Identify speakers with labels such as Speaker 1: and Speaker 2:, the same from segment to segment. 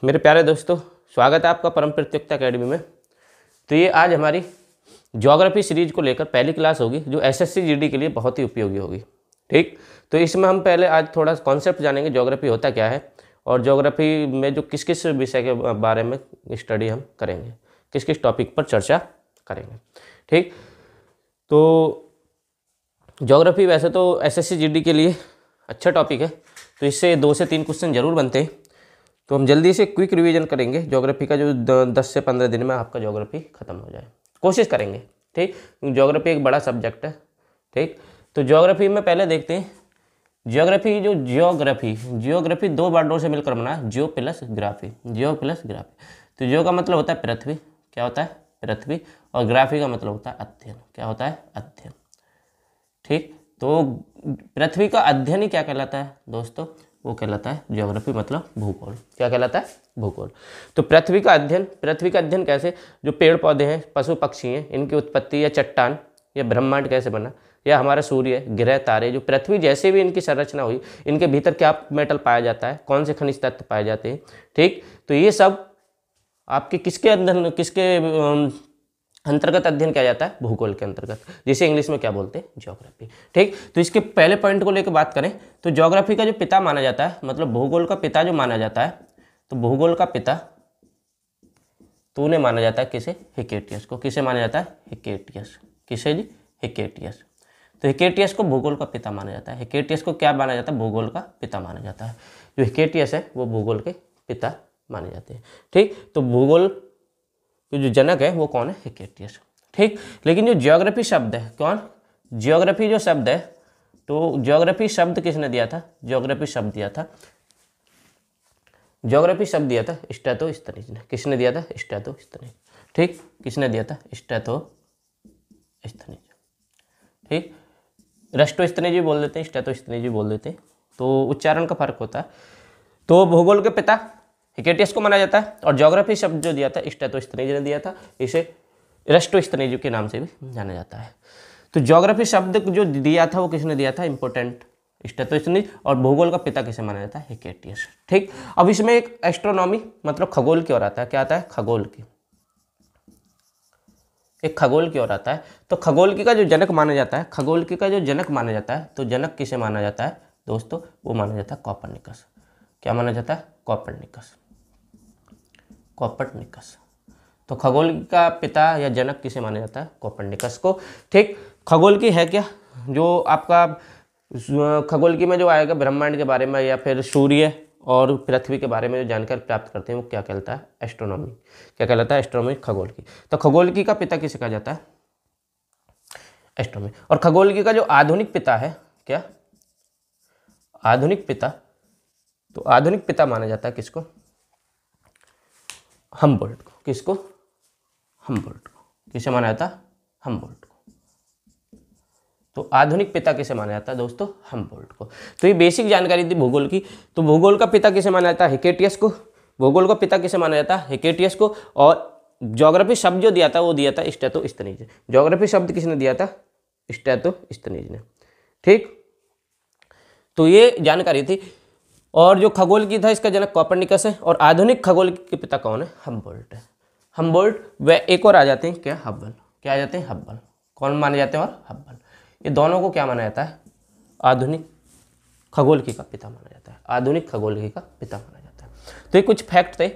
Speaker 1: मेरे प्यारे दोस्तों, स्वागत है आपका परम प्रतियोगिता अकेडमी में। तो ये आज हमारी ज्योग्राफी सीरीज को लेकर पहली क्लास होगी जो एसएससी जीडी के लिए बहुत ही उपयोगी होगी। ठीक, तो इसमें हम पहले आज थोड़ा कॉन्सेप्ट जानेंगे, ज्योग्राफी होता क्या है और ज्योग्राफी में जो किस किस विषय के बारे में स्टडी हम करेंगे, किस किस टॉपिक पर चर्चा करेंगे। ठीक, तो ज्योग्राफी वैसे तो एसएससी जीडी के लिए अच्छा टॉपिक है, तो इससे 2 से 3 क्वेश्चन जरूर बनते हैं। तो हम जल्दी से क्विक रिवीजन करेंगे ज्योग्राफी का, जो 10 से 15 दिन में आपका ज्योग्राफी खत्म हो जाए, कोशिश करेंगे। ठीक, ज्योग्राफी एक बड़ा सब्जेक्ट है। ठीक, तो ज्योग्राफी में पहले देखते हैं ज्योग्राफी। जो ज्योग्राफी 2 वर्डों से मिलकर बना है, जियो प्लस ग्राफी। जियो प्लस ग्राफी, तो जियो का मतलब होता है पृथ्वी, क्या होता है पृथ्वी, और ग्राफी का मतलब होता है अध्ययन, क्या होता है अध्ययन। ठीक, तो पृथ्वी का अध्ययन ही क्या कहलाता है दोस्तों, वो कहलाता है ज्योग्राफी, मतलब भूगोल। क्या कहलाता है भूगोल। तो पृथ्वी का अध्ययन कैसे, जो पेड़ पौधे हैं, पशु पक्षी हैं, इनकी उत्पत्ति, या चट्टान, या ब्रह्मांड कैसे बना, या हमारा सूर्य, ग्रह, तारे, जो पृथ्वी जैसे भी इनकी संरचना हुई, इनके भीतर क्या मेटल पाया जाता है, कौन से खनिज तत्व पाए जाते हैं। ठीक, तो ये सब आपके किसके अंतर्गत अध्ययन किया जाता है, भूगोल के अंतर्गत, जिसे इंग्लिश में क्या बोलते हैं, ज्योग्राफी। ठीक, तो इसके पहले पॉइंट को लेकर बात करें तो ज्योग्राफी का जो पिता माना जाता है, मतलब भूगोल का पिता जो माना जाता है, तो भूगोल का पिता तो उन्हें माना जाता है किसे, हिकेटियस को। किसे माना जाता है, हिकेटियस। किसे जी, हिकेटियस। तो हिकेटियस को भूगोल का पिता माना जाता है। हिकेटियस को क्या माना जाता है, भूगोल का पिता माना जाता है। जो हिकेटियस है वो भूगोल के पिता माने जाते हैं। ठीक, तो भूगोल तो जो जनक है वो कौन है, हिकेटियस। ठीक, लेकिन जो ज्योग्राफी शब्द है, कौन, ज्योग्राफी जो शब्द है, तो ज्योग्राफी शब्द किसने दिया था, ज्योग्राफी शब्द दिया था स्ट्रैटोस्थनीज ने। किसने दिया था, स्ट्रैटोस्थनीज। ठीक, किसने दिया था, स्ट्रैटोस्थनीज। ठीक, रस्टोस्थनीज भी बोल देते हैं, स्ट्रैटोस्थनीज भी बोल देते हैं, तो उच्चारण का फर्क होता है। तो भूगोल के पिता हिकेटियस को माना जाता है, और ज्योग्राफी शब्द जो दिया था स्ट्रैटोस्थनीज ने दिया था, इसे रस्टोस्थनीज के नाम से भी जाना जाता है। तो ज्योग्राफी शब्द जो दिया था वो किसने दिया था, इंपॉर्टेंट, स्ट्रैटोस्थनीज। और भूगोल का पिता किसे माना जाता है, हिकेटियस। ठीक, अब इसमें एक एस्ट्रोनॉमी मतलब खगोल की ओर आता है। क्या आता है, खगोल की, एक खगोल की ओर आता है। तो खगोल की का जो जनक माना जाता है, खगोल की का जो जनक माना जाता है, तो जनक किसे माना जाता है दोस्तों, वो माना जाता है कॉपरनिकस। क्या माना जाता है, कॉपरनिकस। कॉपरनिकस। तो खगोल का पिता या जनक किसे माना जाता है, कॉपरनिकस को। ठीक, खगोल की है क्या, जो आपका खगोल की में जो आएगा ब्रह्मांड के बारे में, या फिर सूर्य और पृथ्वी के बारे में जो जानकारी प्राप्त करते हैं, वो क्या कहलाता है, एस्ट्रोनॉमी। क्या कहलाता है, एस्ट्रोनॉमी, खगोल की। तो खगोल की का पिता किसे कहा जाता है, एस्ट्रोनॉमी। और खगोल की का जो आधुनिक पिता है, क्या, आधुनिक पिता, तो आधुनिक पिता माना जाता है किसको, हम्बोल्ट को। किसको, हम्बोल्ट को। किसे माना जाता है, हम्बोल्ट को। तो आधुनिक पिता किसे माना जाता है दोस्तों, हम्बोल्ट को। तो ये बेसिक जानकारी थी भूगोल की। तो भूगोल का पिता किसे माना जाता है, हिकेटियस को। भूगोल का पिता किसे माना जाता है, हिकेटियस को। और ज्योग्राफी शब्द जो दिया था वो दिया था स्ट्रैटोस्थनीज। ज्योग्राफी शब्द किसने दिया था, स्ट्रैटोस्थनीज ने। ठीक, तो ये जानकारी थी। और जो खगोल की था, इसका जनक कॉपरनिकस है, और आधुनिक खगोल के पिता कौन है, हम्बोल्ट है। हम्बोल्ट व एक और आ जाते हैं, क्या, हब्बल। क्या आ जाते हैं, हब्बल। कौन माने जाते हैं, और हब्बल। ये दोनों को क्या माना जाता है, आधुनिक खगोल की का पिता माना जाता है। आधुनिक खगोल की का पिता माना जाता है। तो ये कुछ फैक्ट थे।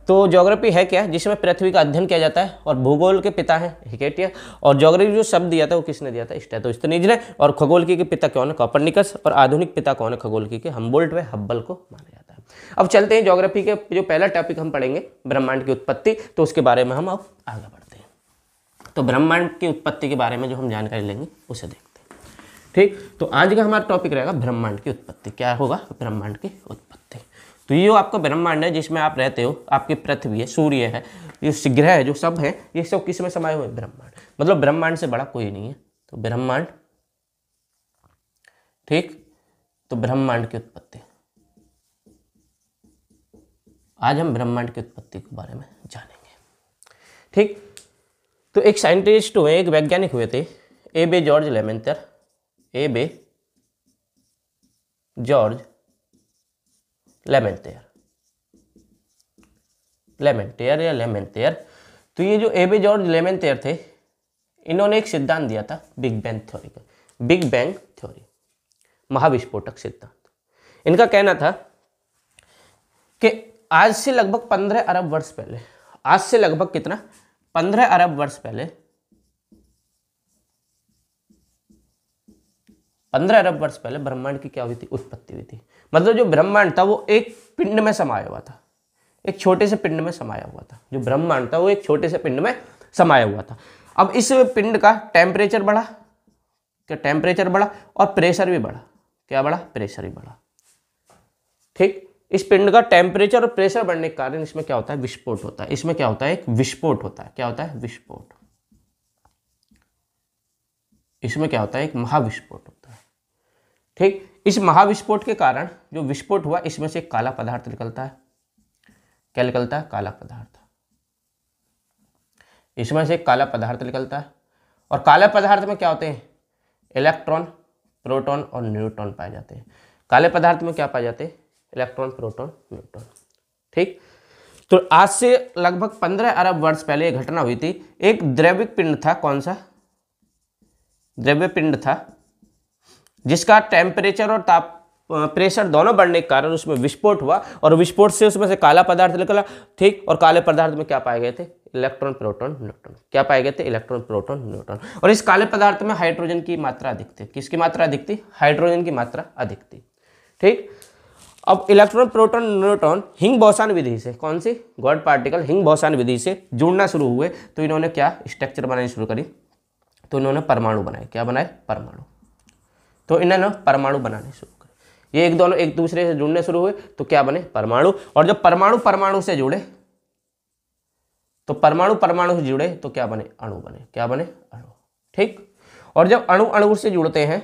Speaker 1: तो ज्योग्राफी है क्या, जिसमें पृथ्वी का अध्ययन किया जाता है, और भूगोल के पिता हैं हिकेटियस, और ज्योग्राफी जो शब्द दिया था वो किसने दिया था, स्ट्रैटोस्थनीज ने। और खगोल की के पिता कौन है, कॉपरनिकस। और आधुनिक पिता कौन है खगोल की के, हम्बोल्ट व हब्बल को माना जाता है। अब चलते हैं ज्योग्राफी के जो पहला टॉपिक हम पढ़ेंगे, ब्रह्मांड की उत्पत्ति। तो उसके बारे में हम अब आगे बढ़ते हैं। तो ब्रह्मांड की उत्पत्ति के बारे में जो हम जानकारी लेंगे उसे देखते हैं। ठीक, तो आज का हमारा टॉपिक रहेगा ब्रह्मांड की उत्पत्ति। क्या होगा, ब्रह्मांड की उत्पत्ति। तो ये जो आपका ब्रह्मांड है जिसमें आप रहते हो, आपकी पृथ्वी है, सूर्य है, ये ग्रह है, जो सब है, ये सब किस में समाये हुए, ब्रह्मांड। मतलब ब्रह्मांड से बड़ा कोई नहीं है, तो ब्रह्मांड। ठीक, तो ब्रह्मांड की उत्पत्ति, आज हम ब्रह्मांड की उत्पत्ति के बारे में जानेंगे। ठीक, तो एक साइंटिस्ट हुए, एक वैज्ञानिक हुए थे, ए बे जॉर्ज लेमेंटर। ए बे जॉर्ज लेमेंटर। लेमेंटेयर या लेमेंटेयर। तो ये जो एबी जॉर्ज लेमेंटेयर थे, इन्होंने एक सिद्धांत दिया था बिग बैंग थ्योरी का, बिग बैंग थ्योरी, महाविस्फोटक सिद्धांत। इनका कहना था कि आज से लगभग 15 अरब वर्ष पहले, आज से लगभग कितना, 15 अरब वर्ष पहले, 15 अरब वर्ष पहले ब्रह्मांड की क्या हुई थी, उत्पत्ति हुई थी। मतलब जो ब्रह्मांड था वो एक पिंड में समाया हुआ था, एक छोटे से पिंड में समाया हुआ था। जो ब्रह्मांड था वो एक छोटे से पिंड में समाया हुआ था। अब इस पिंड का टेम्परेचर बढ़ा, क्या टेम्परेचर बढ़ा, और प्रेशर भी बढ़ा। क्या बढ़ा, प्रेशर भी बढ़ा। ठीक, इस पिंड का टेम्परेचर और प्रेशर बढ़ने के कारण इसमें क्या होता है, विस्फोट होता है। इसमें क्या होता है, एक विस्फोट होता है। क्या होता है, विस्फोट। इसमें क्या होता है, एक महाविस्फोट होता है। ठीक, इस महाविस्फोट के कारण जो विस्फोट हुआ, इसमें से एक काला पदार्थ निकलता है। क्या निकलता है, काला पदार्थ। इसमें से एक काला पदार्थ निकलता है, और काले पदार्थ में क्या होते हैं, इलेक्ट्रॉन, प्रोटॉन और न्यूट्रॉन पाए जाते हैं। काले पदार्थ में क्या पाए जाते हैं, इलेक्ट्रॉन, प्रोटॉन, न्यूट्रॉन। ठीक, तो आज से लगभग 15 अरब वर्ष पहले यह घटना हुई थी। एक द्रविक पिंड था, कौन सा, द्रव्य पिंड था, जिसका टेम्परेचर और प्रेशर दोनों बढ़ने के कारण उसमें विस्फोट हुआ, और विस्फोट से उसमें से काला पदार्थ निकला। ठीक, और काले पदार्थ में क्या पाए गए थे, इलेक्ट्रॉन, प्रोटॉन, न्यूट्रॉन। क्या पाए गए थे, इलेक्ट्रॉन, प्रोटॉन, न्यूट्रॉन। और इस काले पदार्थ में हाइड्रोजन की मात्रा अधिक थी। किसकी मात्रा अधिक थी, हाइड्रोजन की मात्रा अधिक थी। ठीक, अब इलेक्ट्रॉन, प्रोटॉन, न्यूट्रॉन हिंग बोसान विधि से, कौन सी, गॉड पार्टिकल हिंग बोसान विधि से जुड़ना शुरू हुए, तो इन्होंने क्या स्ट्रक्चर बनानी शुरू करी, तो इन्होंने परमाणु बनाए। क्या बनाए, परमाणु। तो इन्होंने परमाणु बनाने शुरू करे, ये एक दोनों एक दूसरे से जुड़ने शुरू हुए, तो क्या बने, परमाणु। और जब परमाणु परमाणु से जुड़े, तो परमाणु परमाणु से जुड़े तो क्या बने, अणु बने। क्या बने, अणु। ठीक, और जब अणु अणु से जुड़ते हैं,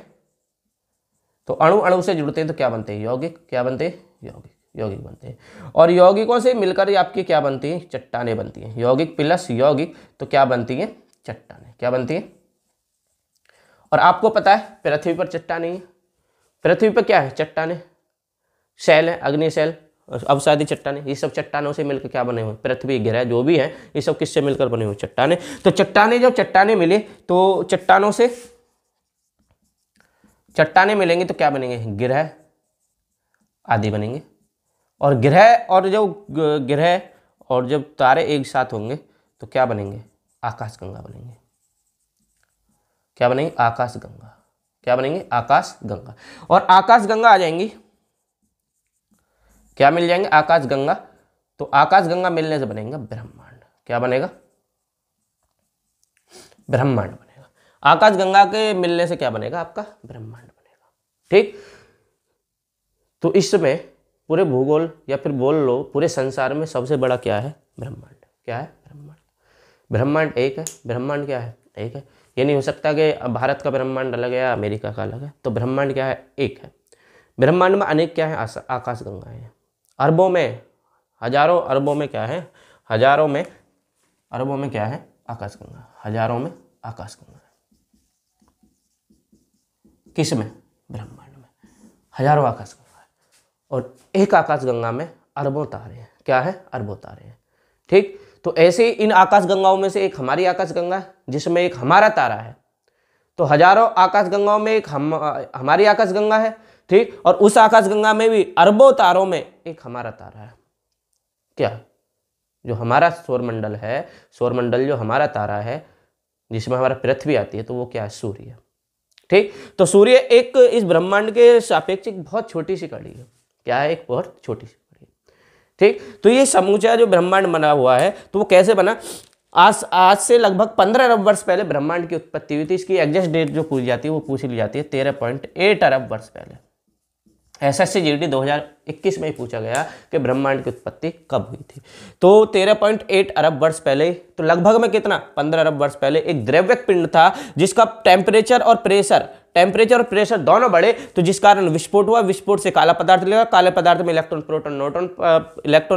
Speaker 1: तो अणु अणु से जुड़ते हैं तो क्या बनते हैं, यौगिक। क्या बनते हैं, यौगिक, यौगिक बनते हैं। और यौगिकों से मिलकर आपकी क्या बनती हैं, चट्टानें बनती हैं। यौगिक प्लस यौगिक तो क्या बनती हैं, चट्टानें। क्या बनती हैं। और आपको पता है पृथ्वी पर चट्टानें हैं, पृथ्वी पर क्या है, चट्टानें, शैल है, अग्नि शैल, अवसादी चट्टानें, ये सब चट्टानों से मिलकर क्या बने हुए, पृथ्वी ग्रह जो भी है ये सब किससे मिलकर बने हुए, चट्टानें। तो चट्टानें, जब चट्टानें मिले तो चट्टानों से चट्टानें मिलेंगी तो क्या बनेंगे, ग्रह आदि बनेंगे। और ग्रह और जब ग्रह और जब तारे एक साथ होंगे तो क्या बनेंगे, आकाशगंगा बनेंगे। क्या बनेंगे, आकाशगंगा। क्या बनेंगे, आकाशगंगा। और आकाशगंगा आ जाएंगी, क्या मिल जाएंगे, आकाशगंगा। तो आकाशगंगा मिलने से बनेगा ब्रह्मांड। क्या बनेगा, ब्रह्मांड बनेगा। आकाशगंगा के मिलने से क्या बनेगा, आपका ब्रह्मांड बनेगा। ठीक, तो इसमें पूरे भूगोल या फिर बोल लो पूरे संसार में सबसे बड़ा क्या है, ब्रह्मांड। क्या है, ब्रह्मांड। ब्रह्मांड एक है, ब्रह्मांड क्या है, एक है। ये नहीं हो सकता कि भारत का ब्रह्मांड अलग है या अमेरिका का अलग है। तो ब्रह्मांड क्या है, एक है। ब्रह्मांड में अनेक क्या है, आकाशगंगाएं हैं। अरबों में, हजारों अरबों में क्या है, हजारों में अरबों में क्या है, आकाशगंगा। हजारों में आकाशगंगा। किस में, ब्रह्मांड में हजारों आकाशगंगा है। और एक आकाशगंगा में अरबों तारे हैं। क्या है, अरबों तारे हैं। ठीक, तो ऐसे इन आकाशगंगाओं में से एक हमारी आकाशगंगा है जिसमें एक हमारा तारा है। तो हजारों आकाशगंगाओं में एक हमारी आकाशगंगा है। ठीक, और उस आकाशगंगा में भी अरबों तारों में एक हमारा तारा है। क्या, जो हमारा सौरमंडल है, सौरमंडल जो हमारा तारा है जिसमें हमारा पृथ्वी आती है, तो वो क्या है, सूर्य। ठीक, तो सूर्य एक इस ब्रह्मांड के सापेक्ष एक बहुत छोटी सी कड़ी है। क्या है, एक बहुत छोटी सी कड़ी है। ठीक, तो ये समूचा जो ब्रह्मांड बना हुआ है, तो वो कैसे बना, आज से लगभग 15 अरब वर्ष पहले ब्रह्मांड की उत्पत्ति हुई थी। इसकी एग्जैक्ट डेट जो पूछी जाती है वो पूछ ली जाती है 13.8 अरब वर्ष पहले। एसएससी जीडी 2021 में ही पूछा गया कि ब्रह्मांड की उत्पत्ति कब हुई थी। तो 13.8 अरब वर्ष पहले, तो लगभग में कितना, 15 अरब वर्ष पहले एक द्रव्यक पिंड था जिसका टेम्परेचर और प्रेशर दोनों बढ़े, तो जिस कारण विस्फोट हुआ। विस्फोट से काला पदार्थ लगा, काले पदार्थ में इलेक्ट्रॉन,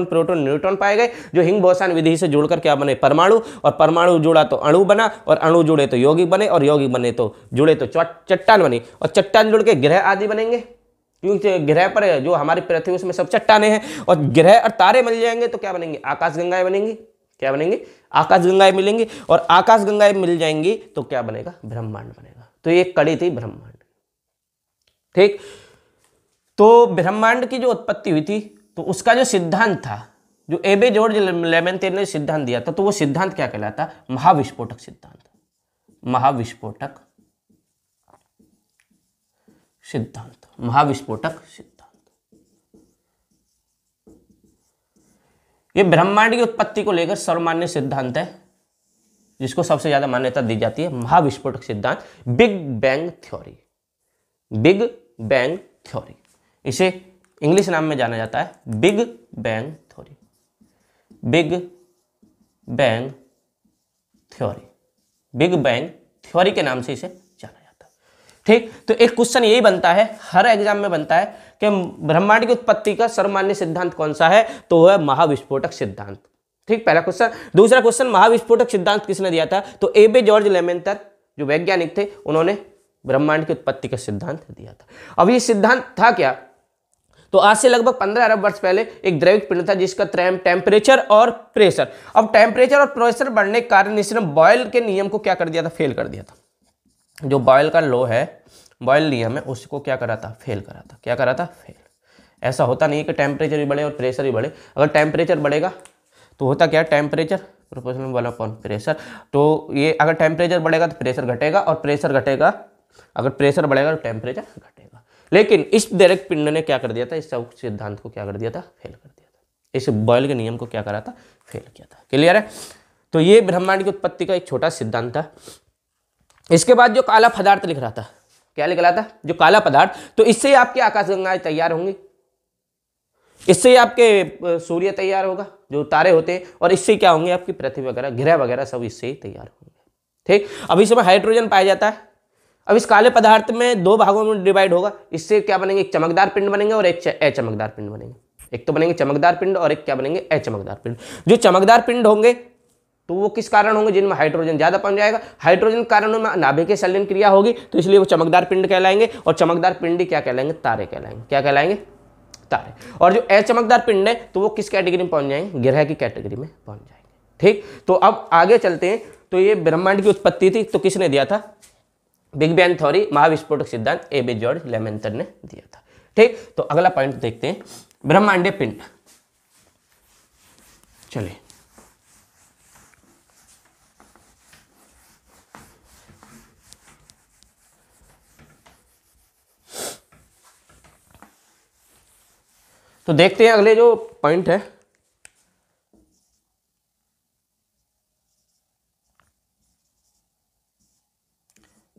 Speaker 1: प्रोटॉन, न्यूट्रॉन पाए गए, जो हिंग बोसान विधि से जुड़कर क्या बने, परमाणु। और परमाणु जुड़ा तो अणु बना, और अणु जुड़े तो यौगिक बने, और यौगिक बने तो जुड़े तो चट्टान बनी, और चट्टान जुड़ के ग्रह आदि बनेंगे। क्योंकि ग्रह पर जो हमारी पृथ्वी उसमें सब चट्टाने हैं, और ग्रह और तारे मिल जाएंगे तो क्या बनेंगे, आकाशगंगाएं बनेंगी। क्या बनेंगे, आकाशगंगाएं मिलेंगी, और आकाशगंगाएं मिल जाएंगी तो क्या बनेगा, ब्रह्मांड बनेगा। तो ये एक कड़ी थी ब्रह्मांड। ठीक, तो ब्रह्मांड की जो उत्पत्ति हुई थी तो उसका जो सिद्धांत था, जो एबे जॉर्ज लेमेंटर ने सिद्धांत दिया था, तो वो सिद्धांत क्या कहलाता, महाविस्फोटक सिद्धांत। महाविस्फोटक सिद्धांत, महाविस्फोटक सिद्धांत। ये ब्रह्मांड की उत्पत्ति को लेकर सर्वमान्य सिद्धांत है, जिसको सबसे ज्यादा मान्यता दी जाती है, महाविस्फोटक सिद्धांत, big bang theory. Big bang theory, इसे इंग्लिश नाम में जाना जाता है big bang theory. Big bang theory, big bang theory के नाम से इसे जाना जाता है। ठीक, तो एक क्वेश्चन यही बनता है, हर एग्जाम में बनता है कि ब्रह्मांड की उत्पत्ति का सर्वमान्य सिद्धांत कौन सा है, तो वह है महाविस्फोटक सिद्धांत। ठीक, पहला क्वेश्चन। दूसरा क्वेश्चन, महाविस्फोटक सिद्धांत किसने दिया था, तो एबे जॉर्ज लेमेंटर जो वैज्ञानिक थे, उन्होंने ब्रह्मांड की उत्पत्ति का सिद्धांत दिया था। अब ये सिद्धांत था क्या, तो आज से लगभग 15 अरब वर्ष पहले एक द्रवित पिंड था जिसका टेम्परेचर और प्रेशर, अब टेम्परेचर और प्रेशर बढ़ने के कारण इसने बॉयल के नियम को क्या कर दिया था, फेल कर दिया था। जो बॉयल का लॉ है, बॉयल नियम है, उसको क्या करा था, फेल करा था। क्या करा था, फेल। ऐसा होता नहीं है कि टेम्परेचर भी बढ़े और प्रेशर भी बढ़े। अगर टेम्परेचर बढ़ेगा तो होता क्या, टेम्परेचर प्रोपोर्शनल 1 प्रेशर। तो ये अगर टेम्परेचर बढ़ेगा तो प्रेशर घटेगा, और प्रेशर घटेगा, अगर प्रेशर बढ़ेगा तो टेम्परेचर घटेगा। लेकिन इस डायरेक्ट पिंड ने क्या कर दिया था, इस सब सिद्धांत को क्या कर दिया था, फेल कर दिया था। इस बॉयल के नियम को क्या करा था, फेल किया था। क्लियर है। तो ये ब्रह्मांड की उत्पत्ति का एक छोटा सिद्धांत था। इसके बाद जो काला पदार्थ लिख रहा था, क्या लिख रहा था, जो काला पदार्थ, तो इससे ही आपकी आकाशगंगाएं तैयार होंगी, इससे ही आपके सूर्य तैयार होगा, जो तारे होते हैं, और इससे क्या होंगे, आपकी पृथ्वी वगैरह, ग्रह वगैरह सब इससे ही तैयार होंगे। ठीक, अब इसमें हाइड्रोजन पाया जाता है। अब इस काले पदार्थ में 2 भागों में डिवाइड होगा, इससे क्या बनेंगे, एक चमकदार पिंड बनेंगे और एक अचमकदार पिंड बनेंगे। एक तो बनेंगे चमकदार पिंड और एक क्या बनेंगे, अचमकदार पिंड। जो चमकदार पिंड होंगे तो वो किस कारण होंगे, जिनमें हाइड्रोजन ज्यादा पहुंच जाएगा, हाइड्रोजन के कारण उनमें नाभिकीय संलयन क्रिया होगी, तो इसलिए वो चमकदार पिंड कहलाएंगे, और चमकदार पिंड क्या कहलाएंगे, तारे कहलाएंगे। क्या कहलाएंगे, तारे। और जो अचमकदार पिंड है तो वो किस कैटेगरी में पहुंच जाएंगे, ग्रह की कैटेगरी में पहुंच जाएंगे। ठीक, तो अब आगे चलते हैं। तो ये ब्रह्मांड की उत्पत्ति थी, तो किसने दिया था, बिग बैंग थ्योरी, महाविस्फोटक सिद्धांत, एबे जॉर्ज लेमेंटर ने दिया था। ठीक, तो अगला पॉइंट देखते हैं, ब्रह्मांडीय पिंड। चलिए, तो देखते हैं अगले जो पॉइंट है,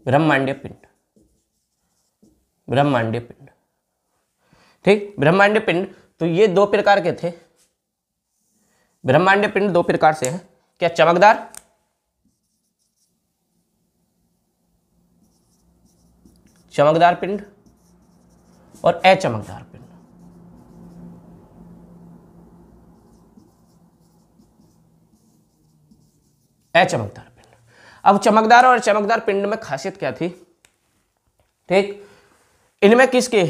Speaker 1: ब्रह्मांडीय पिंड। ब्रह्मांडीय पिंड, ठीक, ब्रह्मांडीय पिंड, तो ये 2 प्रकार के थे। ब्रह्मांडीय पिंड 2 प्रकार से हैं, क्या, चमकदार, चमकदार पिंड और अचमकदार पिंड। अचमकदार पिंड। अब चमकदार और चमकदार पिंड में खासियत क्या थी, ठीक, इनमें किसके,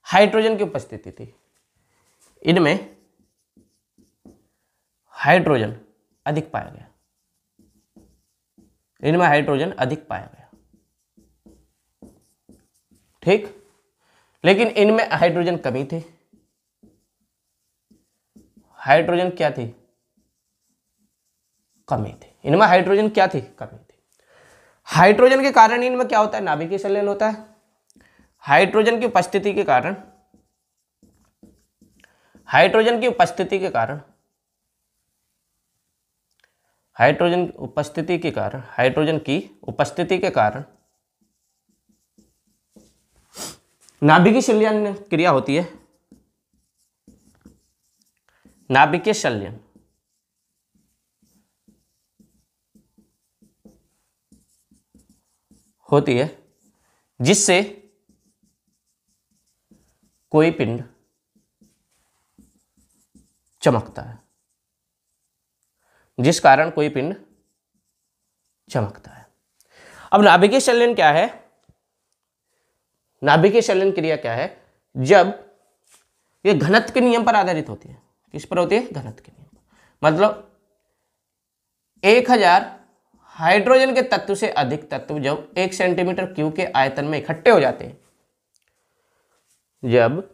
Speaker 1: हाइड्रोजन की उपस्थिति थी। इनमें हाइड्रोजन अधिक पाया गया, इनमें हाइड्रोजन अधिक पाया गया। ठीक, लेकिन इनमें हाइड्रोजन कमी थी। हाइड्रोजन क्या थी, कमी थी। इनमें हाइड्रोजन क्या थी, कमी थी। हाइड्रोजन के कारण इनमें क्या होता है, नाभिकीय संलयन होता है। हाइड्रोजन की उपस्थिति के कारण, हाइड्रोजन की उपस्थिति के कारण, हाइड्रोजन की उपस्थिति के कारण, हाइड्रोजन की उपस्थिति के कारण नाभिकीय संलयन क्रिया होती है। नाभिकीय संलयन होती है, जिससे कोई पिंड चमकता है, जिस कारण कोई पिंड चमकता है। अब नाभिकीय संलयन क्या है, नाभिकीय संलयन क्रिया क्या है? जब ये घनत्व के नियम पर आधारित होती है। किस पर होती है? घनत्व के नियम पर। मतलब 1000 हाइड्रोजन के तत्व से अधिक तत्व जब 1 सेंटीमीटर क्यूब के आयतन में इकट्ठे हो जाते हैं, जब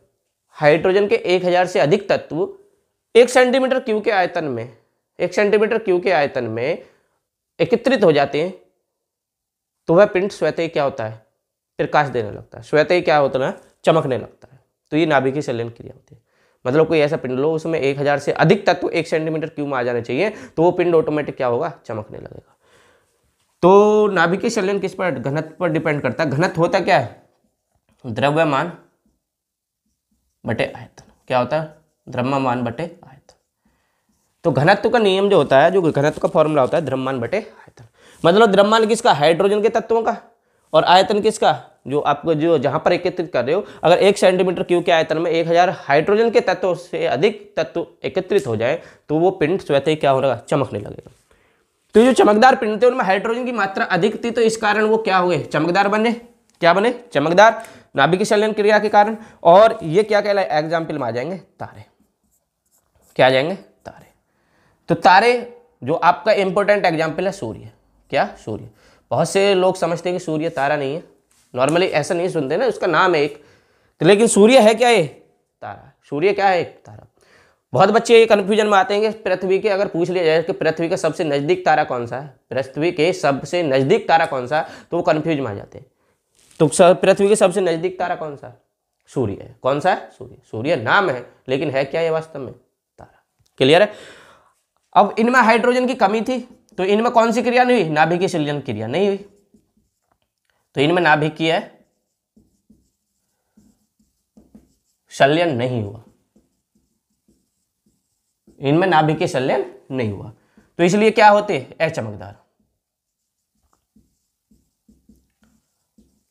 Speaker 1: हाइड्रोजन के 1000 से अधिक तत्व 1 सेंटीमीटर क्यूब के आयतन में 1 सेंटीमीटर क्यूब के आयतन में एकत्रित हो जाते हैं, तो वह पिंड स्वतः ही क्या होता है? प्रकाश देने लगता है, स्वतः ही क्या होता है? चमकने लगता है। तो ये नाभिकीय संलयन क्रिया होती है। मतलब कोई ऐसा पिंड लो, उसमें 1000 से अधिक तत्व 1 सेंटीमीटर क्यूब में आ जाने चाहिए, तो वो पिंड ऑटोमेटिक क्या होगा? चमकने लगेगा। तो नाभिकीय संलयन किस पर? घनत्व पर डिपेंड करता है। घनत्व होता क्या है? द्रव्यमान बटे आयतन। क्या होता है? द्रव्यमान बटे आयतन। तो घनत्व का नियम जो होता है, जो घनत्व का फॉर्मूला होता है, द्रव्यमान बटे आयतन। मतलब द्रव्यमान किसका? हाइड्रोजन के तत्वों का। और आयतन किसका? जो आपको जो जहां पर एकत्रित कर रहे हो, अगर 1 सेंटीमीटर क्यूब के आयतन में 1000 हाइड्रोजन के तत्वों से अधिक तत्व एकत्रित हो जाए, तो वो पिंड स्वतः ही क्या होगा? चमकने लगेगा। तो जो चमकदार पिंड थे उनमें हाइड्रोजन की मात्रा अधिक थी, तो इस कारण वो क्या हुए? चमकदार बने। क्या बने? चमकदार, नाभिकीय संलयन क्रिया के कारण। और ये क्या कहलाए? एग्जाम्पल में आ जाएंगे तारे। क्या आ जाएंगे? तारे। तो तारे जो आपका इंपॉर्टेंट एग्जाम्पल है सूर्य। क्या? सूर्य। बहुत से लोग समझते हैं कि सूर्य तारा नहीं है, नॉर्मली ऐसा नहीं सुनते ना, उसका नाम है एक, तो लेकिन सूर्य है क्या? ये तारा। सूर्य क्या है? एक तारा। बहुत बच्चे ये कन्फ्यूजन में आते हैं कि पृथ्वी के, अगर पूछ लिया जाए कि पृथ्वी का सबसे नजदीक तारा कौन सा है, पृथ्वी के सबसे नजदीक तारा कौन सा है, तो वो कन्फ्यूज में आ जाते हैं। तो पृथ्वी के सबसे नजदीक तारा कौन सा है? सूर्य है। कौन सा है? सूर्य। सूर्य नाम है, लेकिन है क्या ये वास्तव में? तारा। क्लियर है? अब इनमें हाइड्रोजन की कमी थी, तो इनमें कौन सी क्रिया नहीं हुई? नाभिकीय संलयन क्रिया नहीं हुई। तो इनमें नाभिकीय संलयन नहीं हुआ, इनमें नाभिकीय संलयन नहीं हुआ। तो इसलिए क्या होते? अचमकदार,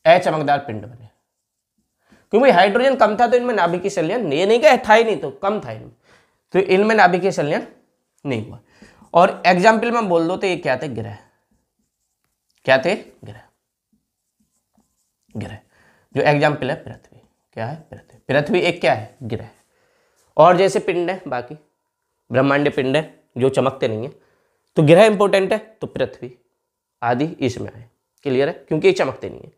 Speaker 1: अचमकदार पिंड बने। क्योंकि हाइड्रोजन कम था, तो इनमें नाभिकीय संलयन, ये नहीं कि था ही नहीं, तो कम था इनमें, तो इनमें नाभिकीय संलयन नहीं हुआ। और एग्जाम्पल में बोल दो तो ये क्या थे? ग्रह। क्या थे? ग्रह। ग्रह। जो एग्जाम्पल है पृथ्वी। क्या है? पृथ्वी। पृथ्वी एक क्या है? ग्रह। और जैसे पिंड है, बाकी ब्रह्मांडीय पिंड है जो चमकते नहीं है, तो ग्रह इंपॉर्टेंट है, तो पृथ्वी आदि इसमें आए। क्लियर है? क्योंकि ये चमकते नहीं है।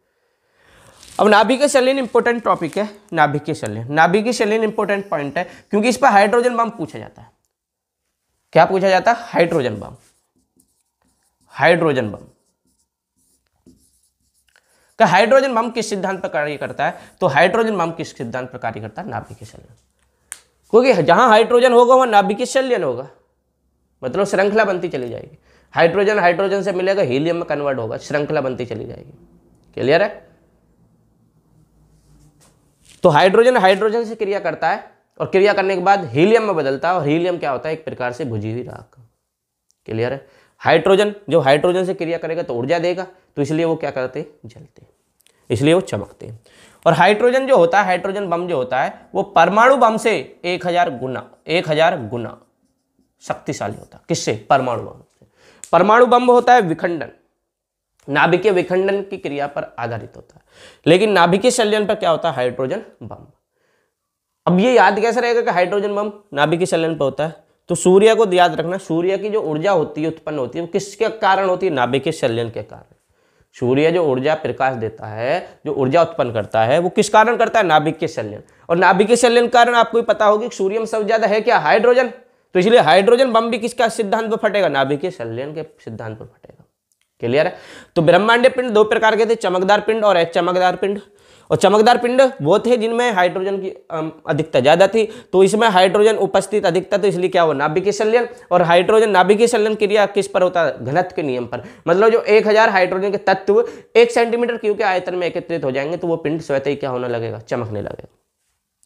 Speaker 1: अब नाभिकीय संलयन इंपॉर्टेंट टॉपिक है। नाभिकीय संलयन, नाभिकीय संलयन इंपॉर्टेंट पॉइंट है, क्योंकि इस पर हाइड्रोजन बम पूछा जाता है। क्या पूछा जाता है? Hydrogen bomb. हाइड्रोजन बम का हाइड्रोजन बम किस सिद्धांत पर कार्य करता है? तो हाइड्रोजन बम किस सिद्धांत पर कार्य करता है? नाभिकीय संलयन। क्योंकि जहां हाइड्रोजन होगा वहां नाभिकीय संलयन होगा, मतलब श्रृंखला बनती चली जाएगी। हाइड्रोजन हाइड्रोजन से मिलेगा, हीलियम में कन्वर्ट होगा, श्रृंखला बनती चली जाएगी। क्लियर है? तो हाइड्रोजन हाइड्रोजन से क्रिया करता है, और क्रिया करने के बाद हीलियम में बदलता है, और हीलियम क्या होता है? एक प्रकार से बुझी हुई राख। क्लियर है? हाइड्रोजन जो हाइड्रोजन से क्रिया करेगा तो ऊर्जा देगा, तो इसलिए वो क्या करते हैं? जलते हैं, इसलिए वो चमकते हैं। और हाइड्रोजन जो होता है, हाइड्रोजन बम जो होता है, वो परमाणु बम से 1000 गुना शक्तिशाली होता है। किससे? परमाणु बम से। परमाणु बम होता है विखंडन, नाभिकीय विखंडन की क्रिया पर आधारित होता है, लेकिन नाभिकीय संलयन पर क्या होता है? Hydrogen bomb. अब ये याद कैसे रहेगा कि हाइड्रोजन बम नाभिकीय संलयन पर होता है? तो सूर्य को याद रखना, सूर्य की जो ऊर्जा होती है, उत्पन्न होती है, वो किसके कारण होती है? नाभिकीय संलयन के कारण। सूर्य जो ऊर्जा प्रकाश देता है, जो ऊर्जा उत्पन्न करता है, वो किस कारण करता है? नाभिकीय संलयन। और नाभिकीय संलयन के कारण आपको पता होगी कि सूर्य में सबसे ज्यादा है क्या? हाइड्रोजन। तो इसलिए हाइड्रोजन बम भी किसका सिद्धांत पर फटेगा? नाभिकीय संलयन के सिद्धांत पर फटेगा। क्लियर है? तो ब्रह्मांडीय पिंड दो प्रकार के थे, चमकदार पिंड और अचमकदार पिंड। और चमकदार पिंड वो थे जिनमें हाइड्रोजन की अधिकता ज्यादा थी, तो इसमें हाइड्रोजन उपस्थित अधिकता, तो इसलिए क्या हुआ? नाभिकीय संलयन। और हाइड्रोजन नाभिकीय संलयन क्रिया किस पर होता है? घनत्व के नियम पर। मतलब जो 1000 हाइड्रोजन के तत्व 1 सेंटीमीटर क्यूब के आयतन में एकत्रित हो जाएंगे, तो वो पिंड स्वतः ही क्या होने लगेगा? चमकने लगेगा।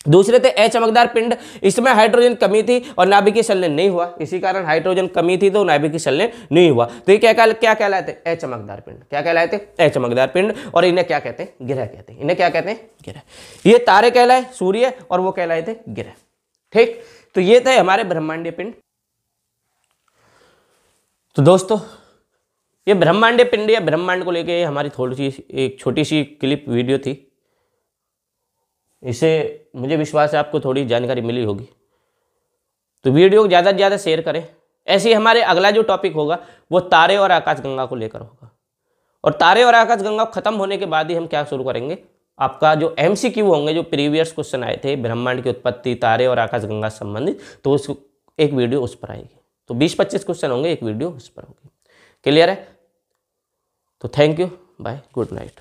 Speaker 1: दूसरे थे अचमकदार पिंड, इसमें हाइड्रोजन कमी थी और नाभिकीय संलयन नहीं हुआ, इसी कारण हाइड्रोजन कमी थी तो नाभिकीय संलयन नहीं हुआ। तो ये क्या कहलाते? अचमकदार पिंड। क्या कहलाते? अचमकदार पिंड। और इन्हें क्या कहते हैं? ग्रह कहते हैं। इन्हें क्या कहते हैं? ग्रह। ये तारे कहलाए सूर्य, और वो कहलाए थे ग्रह। ठीक, तो ये थे हमारे ब्रह्मांडीय पिंड। तो दोस्तों, ये ब्रह्मांडीय पिंड या ब्रह्मांड को लेके हमारी थोड़ी सी एक छोटी सी क्लिप वीडियो थी। इससे मुझे विश्वास है आपको थोड़ी जानकारी मिली होगी। तो वीडियो को ज़्यादा से ज़्यादा शेयर करें। ऐसे ही हमारे अगला जो टॉपिक होगा वो तारे और आकाशगंगा को लेकर होगा। और तारे और आकाशगंगा खत्म होने के बाद ही हम क्या शुरू करेंगे, आपका जो MCQ होंगे, जो प्रीवियस क्वेश्चन आए थे ब्रह्मांड की उत्पत्ति, तारे और आकाशगंगा से संबंधित, तो उस एक वीडियो उस पर आएगी। तो 20-25 क्वेश्चन होंगे, एक वीडियो उस पर होगी। क्लियर है? तो thank you, bye, good night.